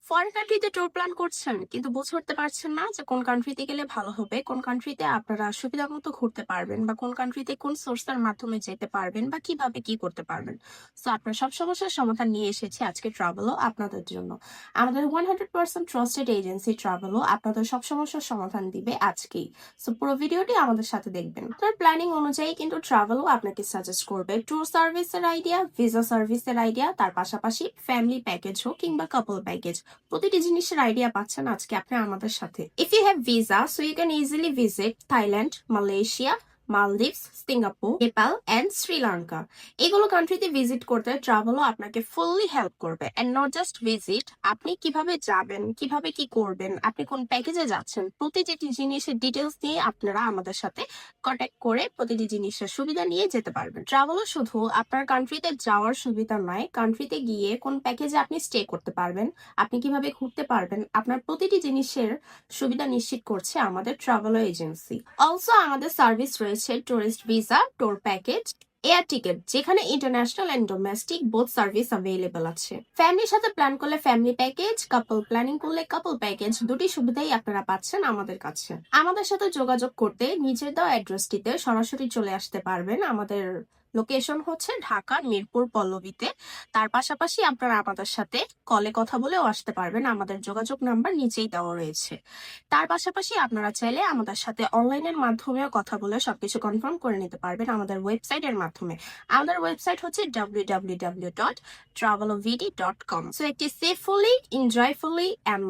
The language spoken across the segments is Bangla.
ফরেন কান্ট্রিতে ট্যুর প্ল্যান করছেন কিন্তু বুঝে উঠতে পারছেন না যে কোন কান্ট্রিতে গেলে ভালো হবে, কোন কান্ট্রিতে আপনারা সুবিধা মতো ঘুরতে পারবেন, বা কোন কান্ট্রিতে কোন সোর্সের মাধ্যমে যেতে পারবেন, বা কিভাবে কি করতে পারবেন। সো আপনার সব সমস্যার সমাধান নিয়ে এসেছি আজকে ট্রাভেলও আপনাদের জন্য। আমাদের 100% ট্রাস্টেড এজেন্সি ট্রাভেলও আপনাদের সব সমস্যার সমাধান দিবে আজকেই। সো পুরো ভিডিওটি আমাদের সাথে দেখবেন। আপনার প্ল্যানিং অনুযায়ী কিন্তু ট্রাভেলও আপনাকে সাজেস্ট করবে ট্যুর সার্ভিসের আইডিয়া, ভিসা সার্ভিসের আইডিয়া, তার পাশাপাশি ফ্যামিলি প্যাকেজ হোক কিংবা কাপল প্যাকেজ, প্রতিটি জিনিসের আইডিয়া পাচ্ছেন আজকে আপনি আমাদের সাথে। If you have visa, so you can easily visit Thailand, Malaysia, Maldives, Singapore, Nepal and Sri Lanka. এগুলো কান্ট্রিতে ভিজিট করতে ট্রাভেলও আপনাকে ফুললি হেল্প করবে। এন্ড নট জাস্ট ভিজিট, আপনি কিভাবে যাবেন, কিভাবে কি করবেন, আপনি কোন প্যাকেজে যাচ্ছেন, প্রতিটি জিনিসের ডিটেলস নিয়ে আপনারা আমাদের সাথে কন্ট্যাক্ট করে প্রতিটি জিনিসের সুবিধা নিয়ে যেতে পারবেন। ট্রাভেলও শুধু আপনার কান্ট্রিতে যাওয়ার সুবিধা নয়, কান্ট্রিতে গিয়ে কোন প্যাকেজে আপনি স্টে করতে পারবেন, আপনি কিভাবে ঘুরতে পারবেন, আপনার প্রতিটি জিনিসের সুবিধা নিশ্চিত করছে আমাদের ট্রাভেল এজেন্সি। অলসো আমাদের সার্ভিস রয়েছে tourist visa, tour package, air ticket, যেখানে international and domestic both service available আছে। ফ্যামিলির সাথে প্ল্যান করলে ফ্যামিলি প্যাকেজ, কাপল প্ল্যানিং করলে কাপল প্যাকেজ, দুটি সুবিধাই আপনারা পাচ্ছেন আমাদের কাছে। আমাদের সাথে যোগাযোগ করতে নিচের দেওয়া অ্যাড্রেসটিতে সরাসরি চলে আসতে পারবেন। আমাদের লোকেশন হচ্ছে ঢাকার মিরপুর পল্লবীতে। তার পাশাপাশি আপনারা আমাদের সাথে কলে কথা বলেও আসতে পারবেন, আমাদের যোগাযোগ নাম্বার নিচেই দেওয়া রয়েছে। তার পাশাপাশি আপনারা চাইলে আমাদের সাথে অনলাইনের মাধ্যমেও কথা বলে সবকিছু কনফার্ম করে নিতে পারবেন আমাদের ওয়েবসাইটের মাধ্যমে। আমাদের ওয়েবসাইট হচ্ছে www.travelovd.com। সো একটি safely, enjoyfully and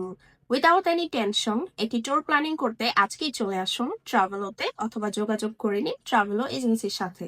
without any tension একটি ট্যুর প্ল্যানিং করতে আজকেই চলে আসুন ট্রাভেলোতে, অথবা যোগাযোগ করে নিন ট্রাভেলো এজেন্সির সাথে।